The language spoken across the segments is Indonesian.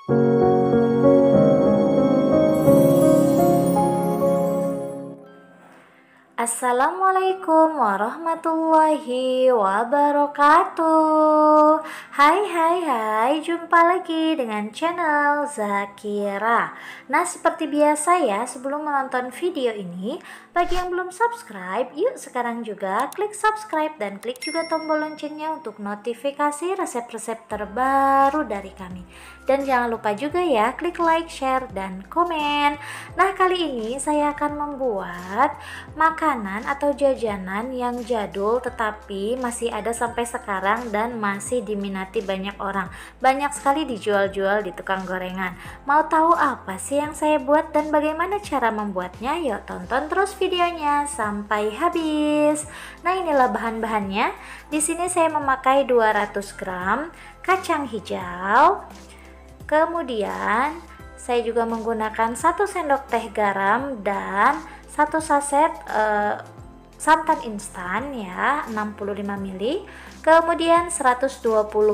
Assalamualaikum warahmatullahi wabarakatuh. Hai, jumpa lagi dengan channel Zakira. Nah, seperti biasa ya, sebelum menonton video ini, bagi yang belum subscribe, yuk sekarang juga klik subscribe dan klik juga tombol loncengnya untuk notifikasi resep-resep terbaru dari kami. Dan jangan lupa juga ya, klik like, share, dan komen. Nah, kali ini saya akan membuat makanan atau jajanan yang jadul tetapi masih ada sampai sekarang dan masih diminati banyak orang. Banyak sekali dijual-jual di tukang gorengan. Mau tahu apa sih yang saya buat dan bagaimana cara membuatnya? Yuk tonton terus videonya sampai habis. Nah, inilah bahan-bahannya. Di sini saya memakai 200 gram kacang hijau. Kemudian saya juga menggunakan 1 sendok teh garam dan 1 saset santan instan ya, 65 ml. Kemudian 120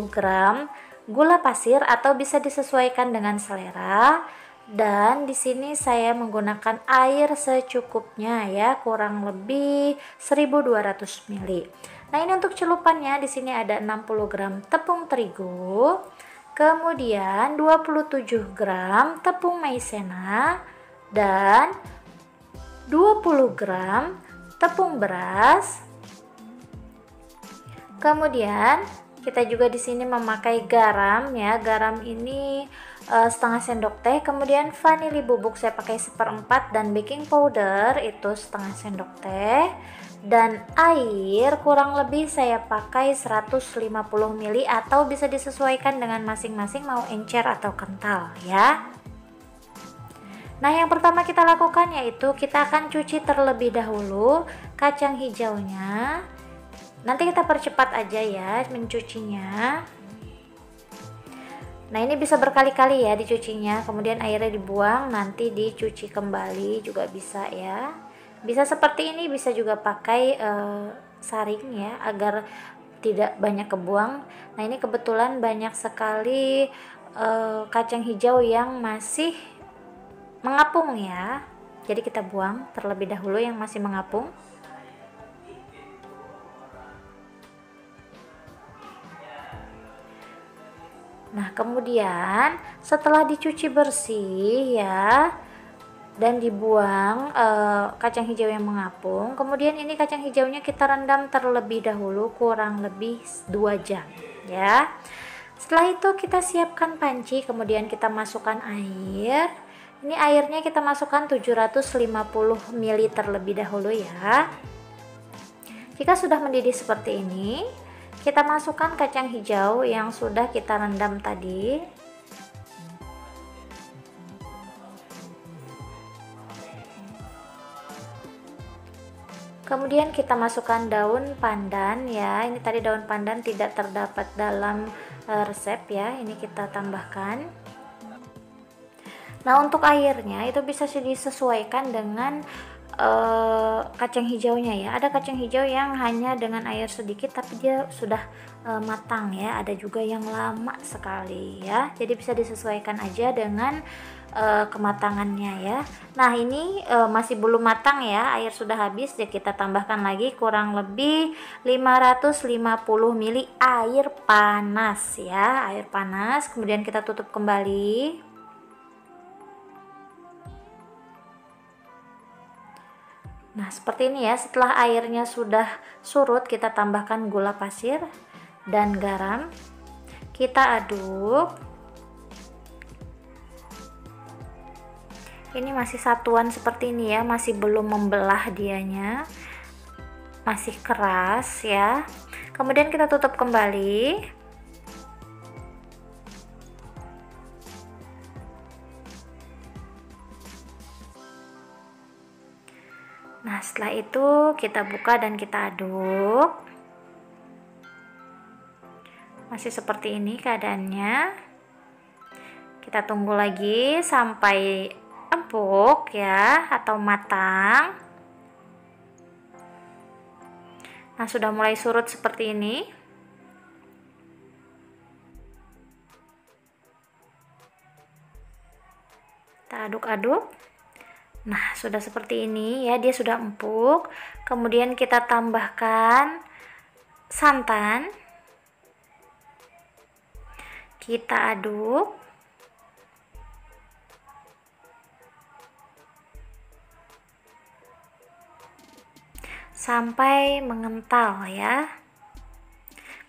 gram gula pasir atau bisa disesuaikan dengan selera. Dan di sini saya menggunakan air secukupnya ya, kurang lebih 1200 ml. Nah, ini untuk celupannya di sini ada 60 gram tepung terigu. Kemudian 27 gram tepung maizena dan 20 gram tepung beras. Kemudian kita juga di sini memakai garam ya. Garam ini setengah sendok teh. Kemudian vanili bubuk saya pakai 1/4 dan baking powder itu setengah sendok teh. Dan air kurang lebih saya pakai 150 ml atau bisa disesuaikan dengan masing-masing mau encer atau kental ya. Nah, yang pertama kita lakukan yaitu kita akan cuci terlebih dahulu kacang hijaunya. Nanti kita percepat aja ya mencucinya. Nah, ini bisa berkali-kali ya dicucinya, kemudian airnya dibuang, nanti dicuci kembali juga bisa ya. Bisa seperti ini, bisa juga pakai saring ya agar tidak banyak kebuang. Nah, ini kebetulan banyak sekali kacang hijau yang masih mengapung ya, jadi kita buang terlebih dahulu yang masih mengapung. Nah, kemudian setelah dicuci bersih ya dan dibuang kacang hijau yang mengapung, kemudian ini kacang hijaunya kita rendam terlebih dahulu kurang lebih 2 jam ya. Setelah itu kita siapkan panci, kemudian kita masukkan air. Ini airnya kita masukkan 750 ml terlebih dahulu ya. Jika sudah mendidih seperti ini, kita masukkan kacang hijau yang sudah kita rendam tadi. Kemudian kita masukkan daun pandan ya. Ini tadi daun pandan tidak terdapat dalam resep ya. Ini kita tambahkan. Nah, untuk airnya itu bisa disesuaikan dengan kacang hijaunya ya. Ada kacang hijau yang hanya dengan air sedikit tapi dia sudah matang ya. Ada juga yang lama sekali ya. Jadi bisa disesuaikan aja dengan kematangannya ya. Nah, ini masih belum matang ya, air sudah habis ya, kita tambahkan lagi kurang lebih 550 ml air panas ya, air panas. Kemudian kita tutup kembali. Nah, seperti ini ya. Setelah airnya sudah surut, kita tambahkan gula pasir dan garam. Kita aduk. Ini masih satuan seperti ini ya, masih belum membelah dianya. Masih keras ya. Kemudian kita tutup kembali. Nah, setelah itu kita buka dan kita aduk. Masih seperti ini keadaannya. Kita tunggu lagi sampai empuk ya atau matang. Nah, sudah mulai surut seperti ini. Kita aduk-aduk. Nah, sudah seperti ini ya, dia sudah empuk. Kemudian kita tambahkan santan. Kita aduk. Sampai mengental ya.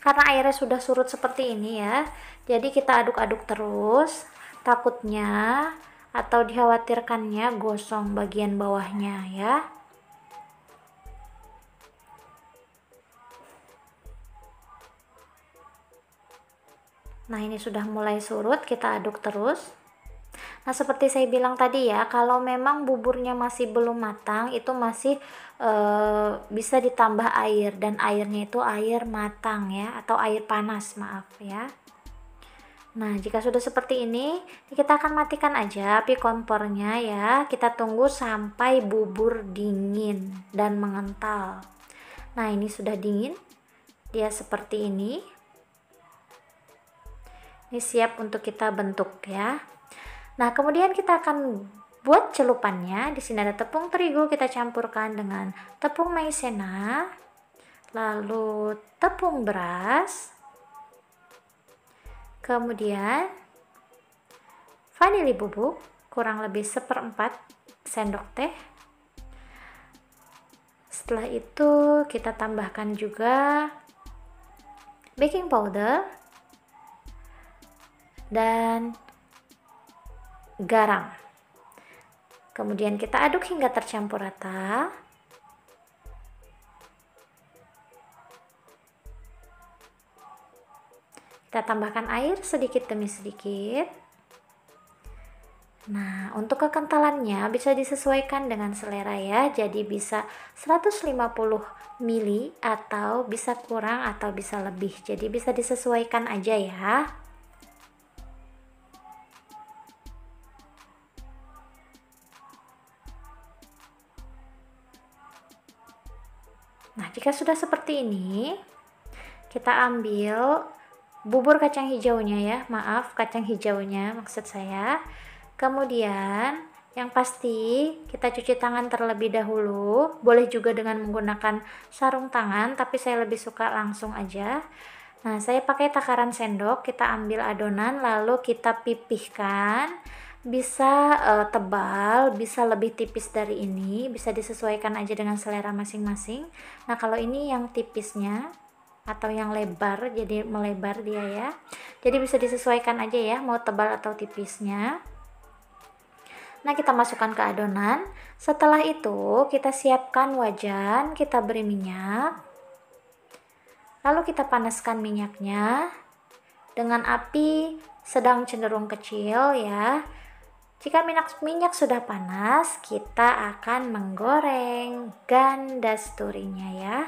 Karena airnya sudah surut seperti ini ya, jadi kita aduk-aduk terus. Takutnya atau dikhawatirkannya gosong bagian bawahnya ya. Nah, ini sudah mulai surut, kita aduk terus. Nah, seperti saya bilang tadi ya, kalau memang buburnya masih belum matang, itu masih bisa ditambah air, dan airnya itu air matang ya, atau air panas, maaf ya. Nah, jika sudah seperti ini, kita akan matikan aja api kompornya ya. Kita tunggu sampai bubur dingin dan mengental. Nah, ini sudah dingin. Dia seperti ini. Ini siap untuk kita bentuk ya. Nah, kemudian kita akan buat celupannya. Di sini ada tepung terigu, kita campurkan dengan tepung maizena, lalu tepung beras, kemudian vanili bubuk kurang lebih 1/4 sendok teh. Setelah itu kita tambahkan juga baking powder dan garam. Kemudian kita aduk hingga tercampur rata. Kita tambahkan air sedikit demi sedikit. Nah, untuk kekentalannya bisa disesuaikan dengan selera ya. Jadi bisa 150 ml atau bisa kurang atau bisa lebih. Jadi bisa disesuaikan aja ya. Nah, jika sudah seperti ini, kita ambil bubur kacang hijaunya ya, maaf, kacang hijaunya maksud saya. Kemudian yang pasti kita cuci tangan terlebih dahulu, boleh juga dengan menggunakan sarung tangan, tapi saya lebih suka langsung aja. Nah, saya pakai takaran sendok, kita ambil adonan lalu kita pipihkan. Bisa tebal, bisa lebih tipis dari ini, bisa disesuaikan aja dengan selera masing-masing. Nah, kalau ini yang tipisnya atau yang lebar, jadi melebar dia ya, jadi bisa disesuaikan aja ya, mau tebal atau tipisnya. Nah, kita masukkan ke adonan. Setelah itu kita siapkan wajan, kita beri minyak, lalu kita panaskan minyaknya dengan api sedang cenderung kecil ya. Jika minyak sudah panas, kita akan menggoreng gandasturinya ya.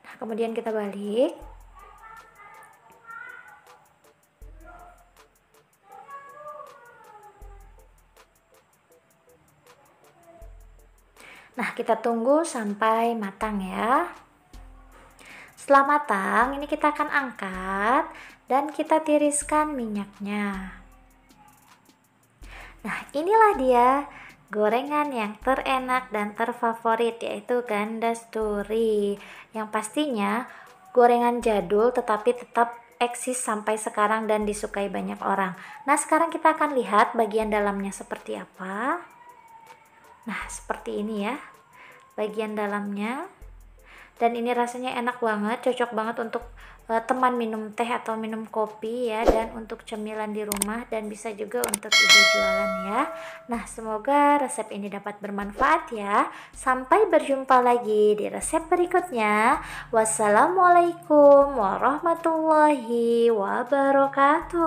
Nah, kemudian kita balik. Nah, kita tunggu sampai matang ya. Setelah matang, ini kita akan angkat dan kita tiriskan minyaknya. Nah, inilah dia gorengan yang terenak dan terfavorit, yaitu gandasturi. Yang pastinya gorengan jadul tetapi tetap eksis sampai sekarang dan disukai banyak orang. Nah, sekarang kita akan lihat bagian dalamnya seperti apa. Nah, seperti ini ya bagian dalamnya, dan ini rasanya enak banget, cocok banget untuk teman minum teh atau minum kopi ya, dan untuk cemilan di rumah, dan bisa juga untuk ibu jualan ya. Nah, semoga resep ini dapat bermanfaat ya. Sampai berjumpa lagi di resep berikutnya. Wassalamualaikum warahmatullahi wabarakatuh.